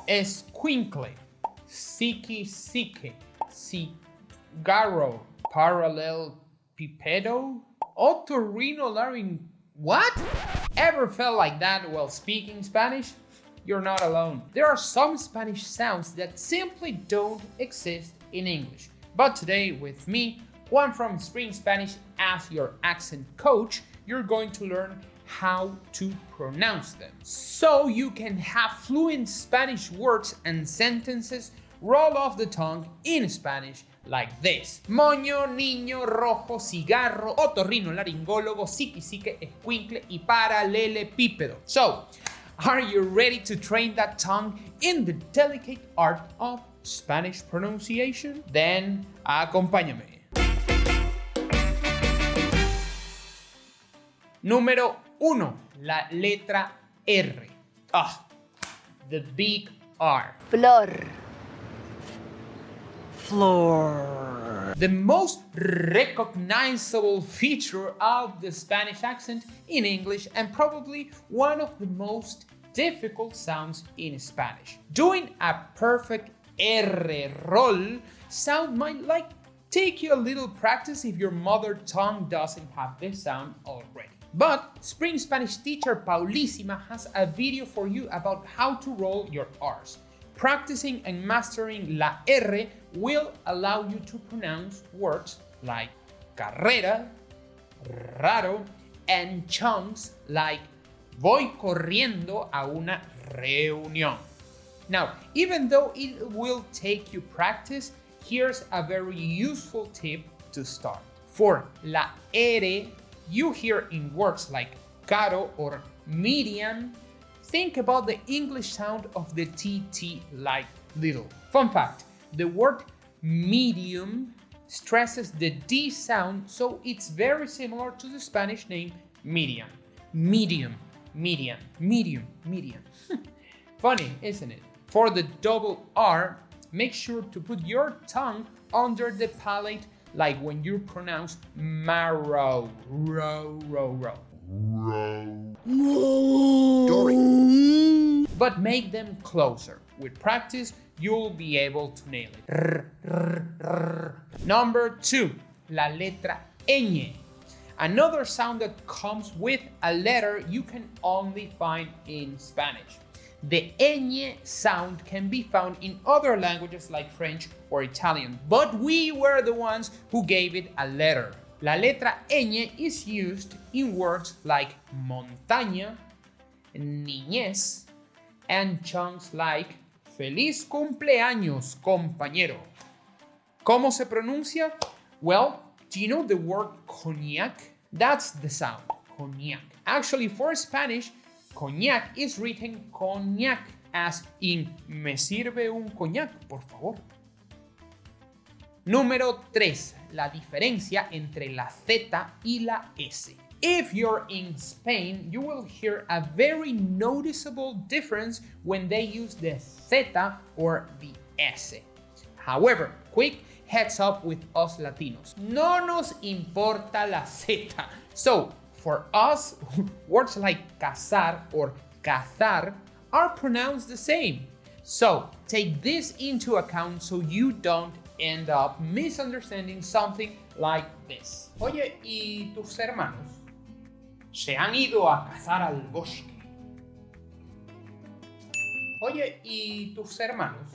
escuincle, psique, cigarro, parallelepipedal, otorrinolaryng. What? Ever felt like that while speaking Spanish? You're not alone. There are some Spanish sounds that simply don't exist in English. But today with me, Juan from Spring Spanish, as your accent coach, you're going to learn how to pronounce them, so you can have fluent Spanish words and sentences roll off the tongue in Spanish like this: moño, niño, rojo, cigarro, otorrinolaringólogo, psique, escuincle y paralelepípedo. So, are you ready to train that tongue in the delicate art of Spanish pronunciation? Then, acompáñame. Número 1. La letra R. The big R. Flor. Floor. The most recognizable feature of the Spanish accent in English, and probably one of the most difficult sounds in Spanish. Doing a perfect R roll sound might take you a little practice if your mother tongue doesn't have this sound already. But Spring Spanish teacher Paulísima has a video for you about how to roll your R's. Practicing and mastering la R will allow you to pronounce words like carrera, raro, and chunks like voy corriendo a una reunión. Now, even though it will take you practice, here's a very useful tip to start. For la R you hear in words like caro or median, think about the English sound of the TT like little. Fun fact, the word medium stresses the D sound, so it's very similar to the Spanish name median. Medium, median, medium, median. Funny, isn't it? For the double R, make sure to put your tongue under the palate like when you pronounce marrow, row. Dory. But make them closer. With practice, you'll be able to nail it. Number 2, la letra ñ. Another sound that comes with a letter you can only find in Spanish. The ñ sound can be found in other languages like French or Italian, but we were the ones who gave it a letter. La letra ñ is used in words like montaña, niñez, and chunks like feliz cumpleaños, compañero. ¿Cómo se pronuncia? Well, do you know the word cognac? That's the sound, cognac. Actually, for Spanish, cognac is written cognac, as in me sirve un cognac, por favor. Número 3. La diferencia entre la Z y la S. If you're in Spain, you will hear a very noticeable difference when they use the Z or the S. However, quick heads up with us Latinos. No nos importa la Z. So, for us, words like cazar or cazar are pronounced the same. So, take this into account so you don't end up misunderstanding something like this. Oye, ¿y tus hermanos se han ido a cazar al bosque? Oye, ¿y tus hermanos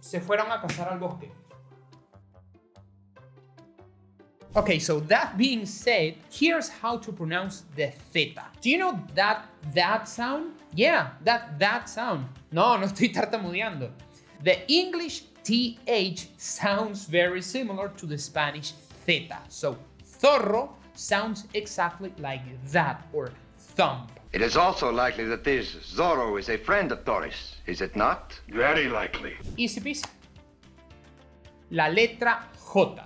se fueron a cazar al bosque? Okay, so that being said, here's how to pronounce the theta. Do you know that sound? Yeah, that sound. No estoy tartamudeando. The English TH sounds very similar to the Spanish theta. So, zorro sounds exactly like that, or thumb. It is also likely that this Zorro is a friend of Doris, is it not? Very likely. Easy peasy. La letra J.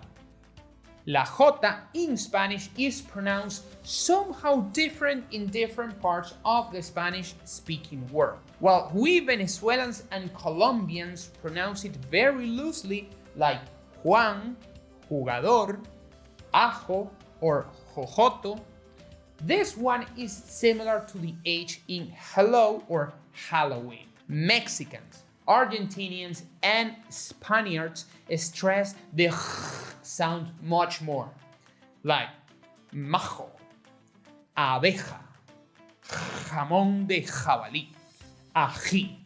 La J in Spanish is pronounced somehow different in different parts of the Spanish-speaking world. While we Venezuelans and Colombians pronounce it very loosely, like Juan, jugador, ajo, or jojoto, this one is similar to the H in hello or Halloween. Mexicans, Argentinians, and Spaniards stress the sound much more, like majo, abeja, jamón de jabalí, ají.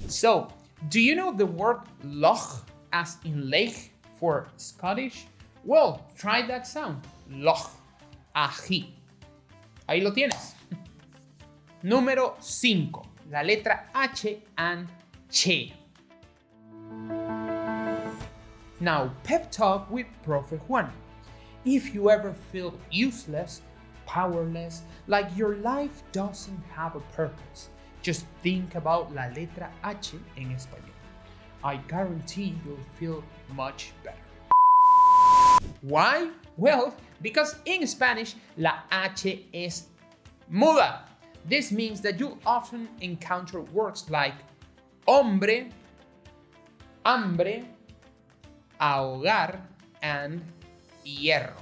So, do you know the word loch as in lake for Scottish? Well, try that sound, loch, ají. Ahí lo tienes. Número 5, la letra H and che. Now, pep talk with Profe Juan. If you ever feel useless, powerless, like your life doesn't have a purpose, just think about la letra H en español. I guarantee you'll feel much better. Why? Well, because in Spanish, la H es muda. This means that you'll often encounter words like hombre, hambre, ahogar, and hierro.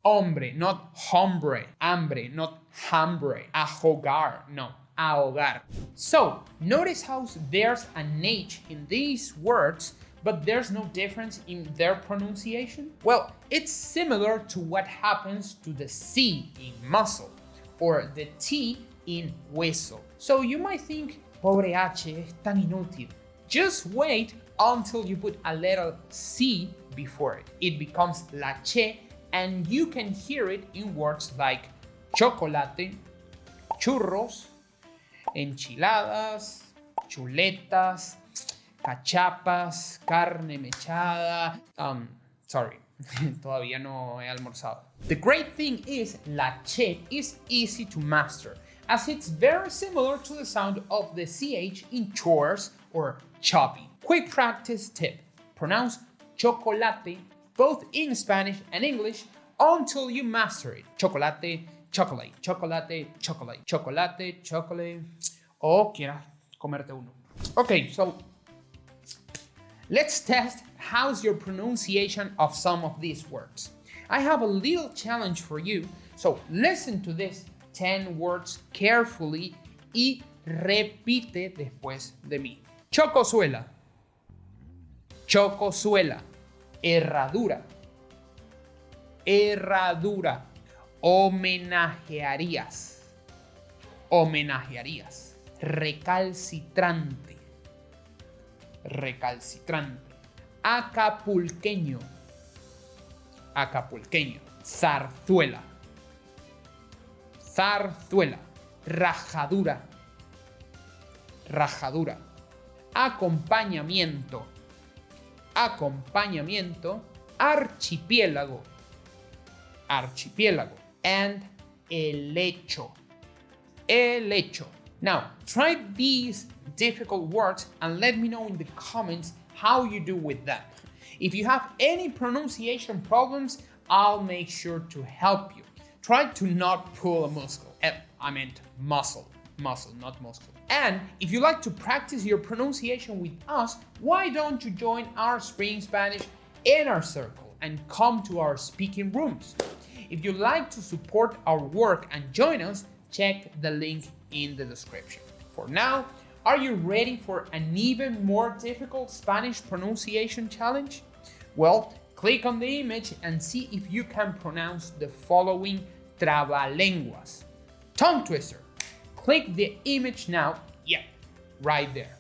Hombre, not hombre. Hambre, not hambre. Ahogar, no. Ahogar. So, notice how there's an H in these words, but there's no difference in their pronunciation? Well, it's similar to what happens to the C in muscle or the T in hueso. So you might think, pobre H es tan inútil. Just wait until you put a letter C before it. It becomes la che, and you can hear it in words like chocolate, churros, enchiladas, chuletas, cachapas, carne mechada. Sorry, todavía no he almorzado. The great thing is, la che is easy to master, as it's very similar to the sound of the CH in chores or chopping. Quick practice tip: pronounce chocolate both in Spanish and English until you master it. Chocolate, chocolate, chocolate, chocolate, chocolate, chocolate. O quieras comerte uno. Okay, so let's test how's your pronunciation of some of these words. I have a little challenge for you, so listen to these 10 words carefully y repite después de mí. Chocosuela, chocosuela, herradura, herradura, homenajearías, homenajearías, recalcitrante, recalcitrante, acapulqueño, acapulqueño, zarzuela, zarzuela, rajadura, rajadura, acompañamiento, acompañamiento, archipiélago, archipiélago, and helecho, helecho. Now, try these difficult words and let me know in the comments how you do with them. If you have any pronunciation problems, I'll make sure to help you. Try to not pull a muscle. I meant muscle, muscle, not muscle. And if you like to practice your pronunciation with us, why don't you join our Spring Spanish Inner Circle and come to our speaking rooms? If you'd like to support our work and join us, check the link in the description. For now, are you ready for an even more difficult Spanish pronunciation challenge? Well, click on the image and see if you can pronounce the following trabalenguas. Tongue twister. Click the image now. Yeah, right there.